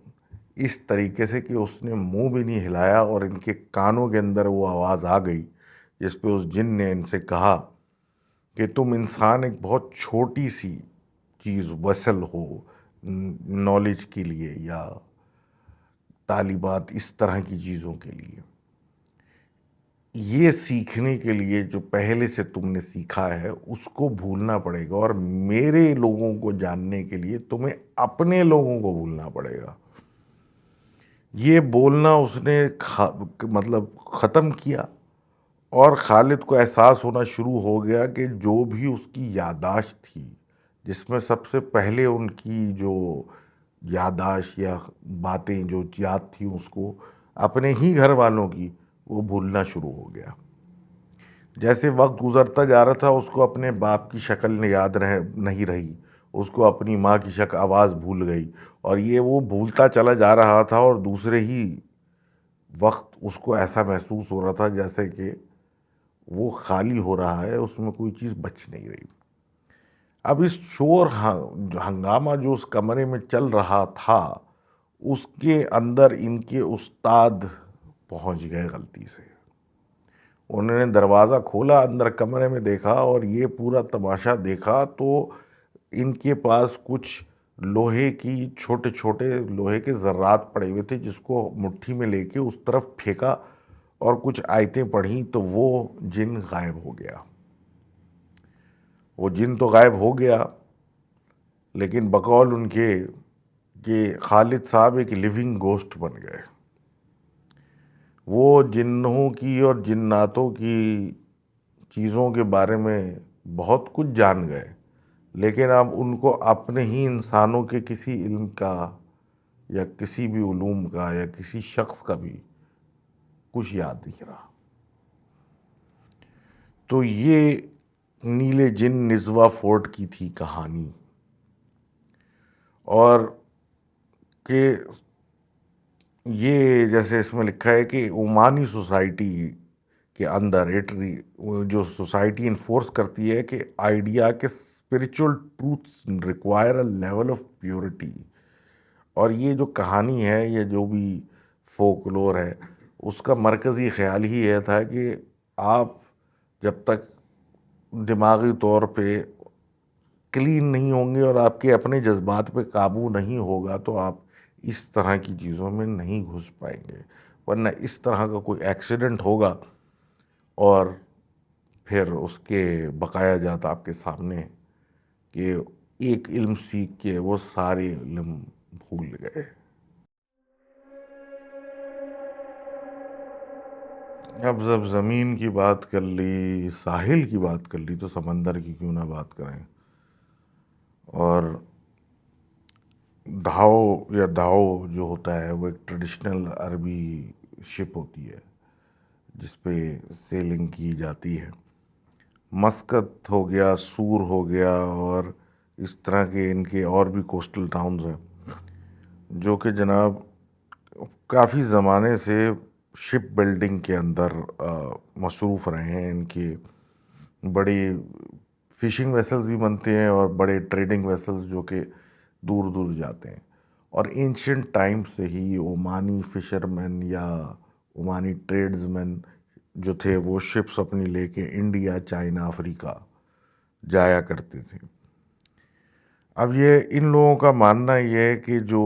اس طریقے سے کہ اس نے منہ بھی نہیں ہلایا، اور ان کے کانوں کے اندر وہ آواز آ گئی جس پہ اس جن نے ان سے کہا کہ تم انسان ایک بہت چھوٹی سی چیز وصل ہو نالج کے لیے یا تعلیمات اس طرح کی چیزوں کے لیے، یہ سیکھنے کے لیے جو پہلے سے تم نے سیکھا ہے اس کو بھولنا پڑے گا، اور میرے لوگوں کو جاننے کے لیے تمہیں اپنے لوگوں کو بھولنا پڑے گا۔ یہ بولنا اس نے مطلب ختم کیا، اور خالد کو احساس ہونا شروع ہو گیا کہ جو بھی اس کی یادداشت تھی، جس میں سب سے پہلے ان کی جو یادداشت یا باتیں جو یاد تھیں اس کو اپنے ہی گھر والوں کی وہ بھولنا شروع ہو گیا. جیسے وقت گزرتا جا رہا تھا اس کو اپنے باپ کی شکل یاد نہیں رہی، اس کو اپنی ماں کی شکل آواز بھول گئی، اور یہ وہ بھولتا چلا جا رہا تھا، اور دوسرے ہی وقت اس کو ایسا محسوس ہو رہا تھا جیسے کہ وہ خالی ہو رہا ہے، اس میں کوئی چیز بچ نہیں رہی. اب اس شور ہنگامہ جو اس کمرے میں چل رہا تھا، اس کے اندر ان کے استاد پہنچ گئے غلطی سے. انہوں نے دروازہ کھولا، اندر کمرے میں دیکھا اور یہ پورا تماشا دیکھا تو ان کے پاس کچھ لوہے کی چھوٹے چھوٹے لوہے کے ذرات پڑے ہوئے تھے، جس کو مٹھی میں لے کے اس طرف پھینکا اور کچھ آیتیں پڑھیں تو وہ جن غائب ہو گیا. وہ جن تو غائب ہو گیا، لیکن بقول ان کے کہ خالد صاحب ایک لیونگ گوسٹ بن گئے. وہ جنوں کی اور جناتوں کی چیزوں کے بارے میں بہت کچھ جان گئے، لیکن اب ان کو اپنے ہی انسانوں کے کسی علم کا یا کسی بھی علوم کا یا کسی شخص کا بھی کچھ یاد نہیں رہا. تو یہ نیلے جن نزوا فورٹ کی تھی کہانی، اور کہ یہ جیسے اس میں لکھا ہے کہ عمانی سوسائٹی کے اندر جو سوسائٹی انفورس کرتی ہے کہ آئیڈیا کے spiritual truths require a level of purity. اور یہ جو کہانی ہے، یہ جو بھی فولکلور ہے، اس کا مرکزی خیال ہی یہ تھا کہ آپ جب تک دماغی طور پہ کلین نہیں ہوں گے اور آپ کے اپنے جذبات پہ قابو نہیں ہوگا تو آپ اس طرح کی چیزوں میں نہیں گھس پائیں گے، ورنہ اس طرح کا کوئی ایکسیڈنٹ ہوگا اور پھر اس کے بقایا جات آپ کے سامنے کہ ایک علم سیکھ کے وہ سارے علم بھول گئے. اب جب زمین کی بات کر لی، ساحل کی بات کر لی، تو سمندر کی کیوں نہ بات کریں. اور دھاؤ جو ہوتا ہے وہ ایک ٹریڈیشنل عربی شپ ہوتی ہے جس پہ سیلنگ کی جاتی ہے. مسقط ہو گیا، سور ہو گیا، اور اس طرح کے ان کے اور بھی کوسٹل ٹاؤنز ہیں جو کہ جناب کافی زمانے سے شپ بلڈنگ کے اندر مصروف رہے ہیں. ان کی بڑی فشنگ ویسلز بھی بنتے ہیں اور بڑے ٹریڈنگ ویسلز جو کہ دور دور جاتے ہیں. اور اینشنٹ ٹائم سے ہی عمانی فشرمین یا عمانی ٹریڈز مین جو تھے وہ شپس اپنی لے کے انڈیا، چائنا، افریقہ جایا کرتے تھے. اب یہ ان لوگوں کا ماننا یہ ہے کہ جو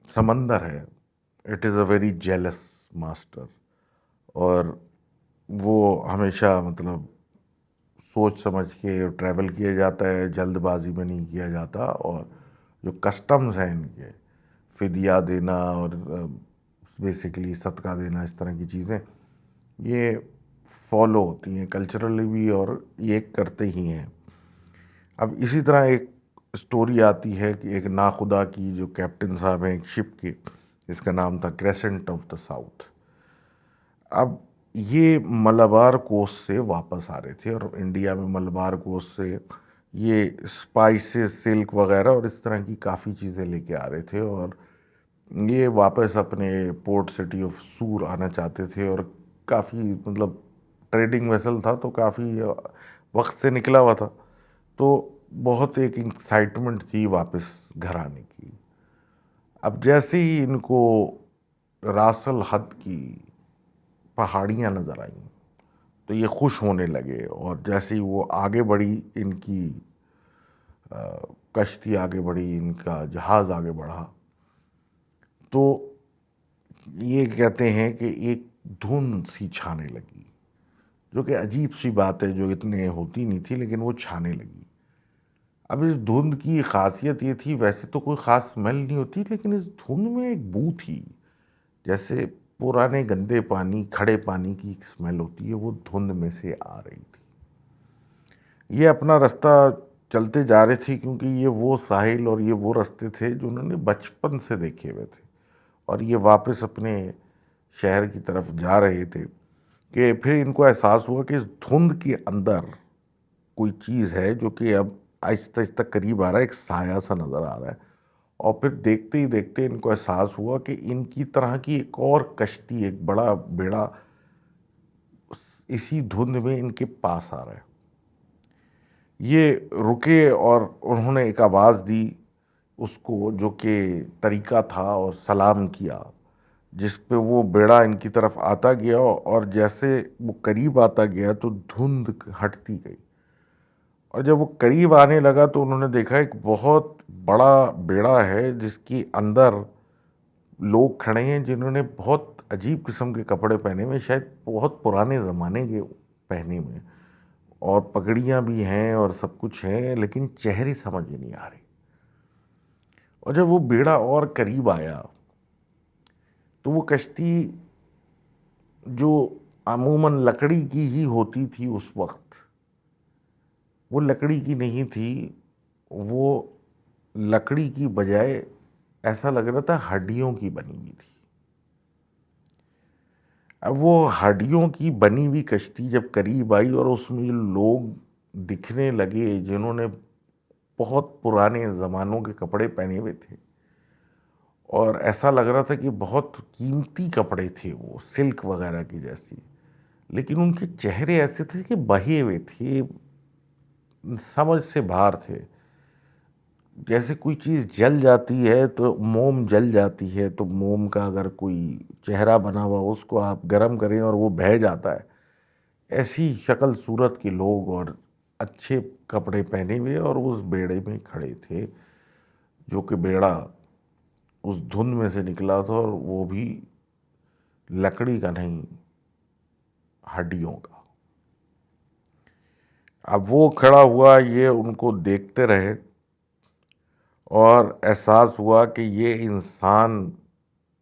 سمندر ہے it is a very jealous master, اور وہ ہمیشہ مطلب سوچ سمجھ کے ٹریول کیا جاتا ہے، جلد بازی میں نہیں کیا جاتا. اور جو کسٹمز ہیں ان کے فدیہ دینا اور بیسیکلی صدقہ دینا، اس طرح کی چیزیں یہ فالو ہوتی ہیں کلچرلی بھی، اور یہ کرتے ہی ہیں. اب اسی طرح ایک اسٹوری آتی ہے کہ ایک ناخدا کی جو کیپٹن صاحب ہیں ایک شپ کے، جس کا نام تھا کریسنٹ آف دا ساؤتھ. اب یہ ملبار کوسٹ سے واپس آ رہے تھے، اور انڈیا میں ملبار کوسٹ سے یہ اسپائسز، سلک وغیرہ اور اس طرح کی کافی چیزیں لے کے آ رہے تھے، اور یہ واپس اپنے پورٹ سٹی آف سور آنا چاہتے تھے. اور کافی مطلب ٹریڈنگ ویسل تھا تو کافی وقت سے نکلا ہوا تھا، تو بہت ایک ایکسائٹمنٹ تھی واپس گھر آنے کی. اب جیسے ہی ان کو راس الحد کی پہاڑیاں نظر آئیں تو یہ خوش ہونے لگے، اور جیسے ہی وہ آگے بڑھی، ان کی کشتی آگے بڑھی، ان کا جہاز آگے بڑھا، تو یہ کہتے ہیں کہ ایک دھند سی چھانے لگی، جو کہ عجیب سی بات ہے، جو اتنے ہوتی نہیں تھی لیکن وہ چھانے لگی. اب اس دھند کی خاصیت یہ تھی، ویسے تو کوئی خاص اسمیل نہیں ہوتی، لیکن اس دھند میں ایک بو تھی، جیسے پرانے گندے پانی، کھڑے پانی کی ایک اسمیل ہوتی ہے، وہ دھند میں سے آ رہی تھی. یہ اپنا رستہ چلتے جا رہے تھے، کیونکہ یہ وہ ساحل اور یہ وہ رستے تھے جو انہوں نے بچپن سے دیکھے ہوئے تھے، اور یہ واپس اپنے شہر کی طرف جا رہے تھے کہ پھر ان کو احساس ہوا کہ اس دھند کے اندر کوئی چیز ہے جو کہ اب آہستہ آہستہ قریب آ رہا ہے، ایک سایہ سا نظر آ رہا ہے۔ اور پھر دیکھتے ہی دیکھتے ان کو احساس ہوا کہ ان کی طرح کی ایک اور کشتی، ایک بڑا بیڑا اسی دھند میں ان کے پاس آ رہا ہے۔ یہ رکے اور انہوں نے ایک آواز دی اس کو، جو کہ طریقہ تھا، اور سلام کیا، جس پہ وہ بیڑا ان کی طرف آتا گیا، اور جیسے وہ قریب آتا گیا تو دھند ہٹتی گئی، اور جب وہ قریب آنے لگا تو انہوں نے دیکھا ایک بہت بڑا بیڑا ہے جس کے اندر لوگ کھڑے ہیں جنہوں نے بہت عجیب قسم کے کپڑے پہنے ہوئے، شاید بہت پرانے زمانے کے پہنے ہوئے، اور پگڑیاں بھی ہیں اور سب کچھ ہیں، لیکن چہرے سمجھ نہیں آ رہے۔ اور جب وہ بیڑا اور قریب آیا تو وہ کشتی، جو عموماً لکڑی کی ہی ہوتی تھی اس وقت، وہ لکڑی کی نہیں تھی، وہ لکڑی کی بجائے ایسا لگ رہا تھا ہڈیوں کی بنی ہوئی تھی۔ اب وہ ہڈیوں کی بنی ہوئی کشتی جب قریب آئی اور اس میں لوگ دکھنے لگے جنہوں نے بہت پرانے زمانوں کے کپڑے پہنے ہوئے تھے، اور ایسا لگ رہا تھا کہ بہت قیمتی کپڑے تھے، وہ سلک وغیرہ کی جیسی، لیکن ان کے چہرے ایسے تھے کہ بہے ہوئے تھے، سمجھ سے باہر تھے۔ جیسے کوئی چیز جل جاتی ہے تو موم جل جاتی ہے، تو موم کا اگر کوئی چہرہ بنا ہوا اس کو آپ گرم کریں اور وہ بہہ جاتا ہے، ایسی شکل صورت کے لوگ اور اچھے کپڑے پہنے ہوئے اور اس بیڑے میں کھڑے تھے، جو کہ بیڑا اس دھند میں سے نکلا تھا، اور وہ بھی لکڑی کا نہیں، ہڈیوں کا۔ اب وہ کھڑا ہوا، یہ ان کو دیکھتے رہے، اور احساس ہوا کہ یہ انسان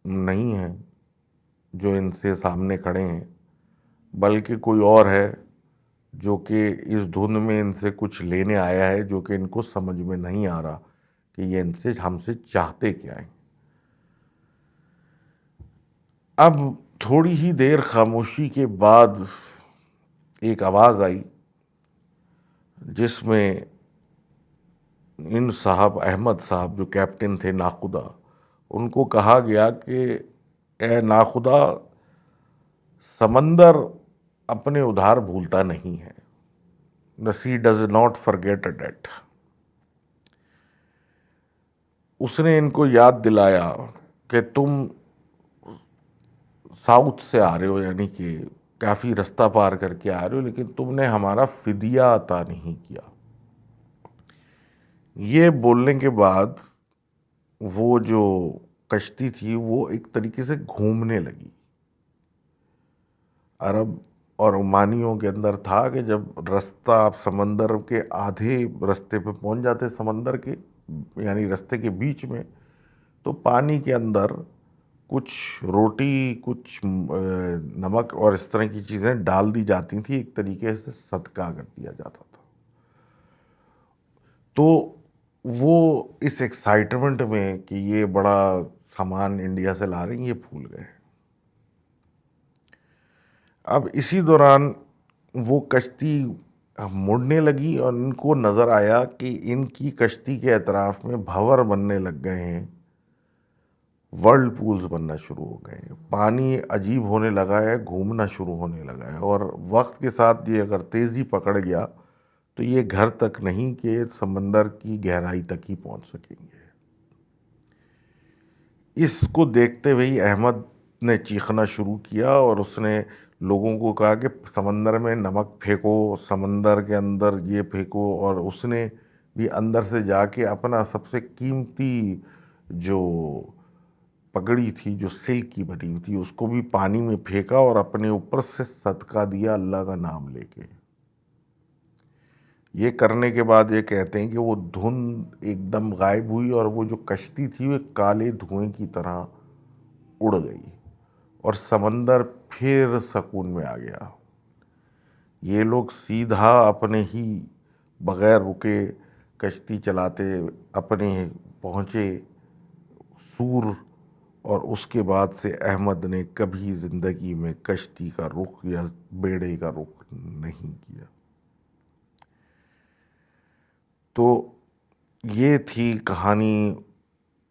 نہیں ہے جو ان سے سامنے کھڑے ہیں، بلکہ کوئی اور ہے جو کہ اس دھند میں ان سے کچھ لینے آیا ہے، جو کہ ان کو سمجھ میں نہیں آ رہا کہ یہ ان سے ہم سے چاہتے کیا ہیں۔ اب تھوڑی ہی دیر خاموشی کے بعد ایک آواز آئی جس میں ان صاحب، احمد صاحب جو کیپٹن تھے ناخدا، ان کو کہا گیا کہ اے ناخدا، سمندر اپنے ادھار بھولتا نہیں ہے۔ The sea does not forget a debt۔ اس نے ان کو یاد دلایا کہ تم ساؤتھ سے آ رہے ہو، یعنی کہ کافی رستہ پار کر کے آ رہے ہو، لیکن تم نے ہمارا فدیہ عطا نہیں کیا۔ یہ بولنے کے بعد وہ جو کشتی تھی وہ ایک طریقے سے گھومنے لگی۔ عرب اور عمانیوں کے اندر تھا کہ جب رستہ آپ سمندر کے آدھے رستے پہ پہنچ جاتے، سمندر کے یعنی رستے کے بیچ میں، تو پانی کے اندر کچھ روٹی، کچھ نمک اور اس طرح کی چیزیں ڈال دی جاتی تھیں، ایک طریقے سے صدقہ کر دیا جاتا تھا۔ تو وہ اس ایکسائٹمنٹ میں کہ یہ بڑا سامان انڈیا سے لا رہے ہیں، یہ بھول گئے۔ اب اسی دوران وہ کشتی مڑنے لگی اور ان کو نظر آیا کہ ان کی کشتی کے اطراف میں بھنور بننے لگ گئے ہیں، ورلڈ پولز بننا شروع ہو گئے ہیں، پانی عجیب ہونے لگا ہے، گھومنا شروع ہونے لگا ہے، اور وقت کے ساتھ یہ اگر تیزی پکڑ گیا تو یہ گھر تک نہیں کہ سمندر کی گہرائی تک ہی پہنچ سکیں گے۔ اس کو دیکھتے ہوئے احمد نے چیخنا شروع کیا، اور اس نے لوگوں کو کہا کہ سمندر میں نمک پھینکو، سمندر کے اندر یہ پھینکو، اور اس نے بھی اندر سے جا کے اپنا سب سے قیمتی جو پگڑی تھی، جو سلک کی بنی ہوئی تھی، اس کو بھی پانی میں پھینکا اور اپنے اوپر سے صدقہ دیا اللہ کا نام لے کے۔ یہ کرنے کے بعد یہ کہتے ہیں کہ وہ دھند ایک دم غائب ہوئی، اور وہ جو کشتی تھی وہ کالے دھوئیں کی طرح اڑ گئی، اور سمندر پھر سکون میں آ گیا۔ یہ لوگ سیدھا اپنے ہی بغیر رکے کشتی چلاتے اپنے پہنچے سور اور اس کے بعد سے احمد نے کبھی زندگی میں کشتی کا رخ یا بیڑے کا رخ نہیں کیا۔ تو یہ تھی کہانی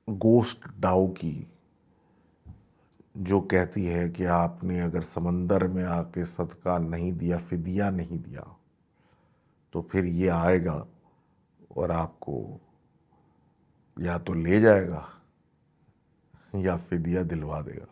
گوسٹ ڈاؤ کی، جو کہتی ہے کہ آپ نے اگر سمندر میں آ کے صدقہ نہیں دیا، فدیہ نہیں دیا، تو پھر یہ آئے گا اور آپ کو یا تو لے جائے گا یا فدیہ دلوا دے گا۔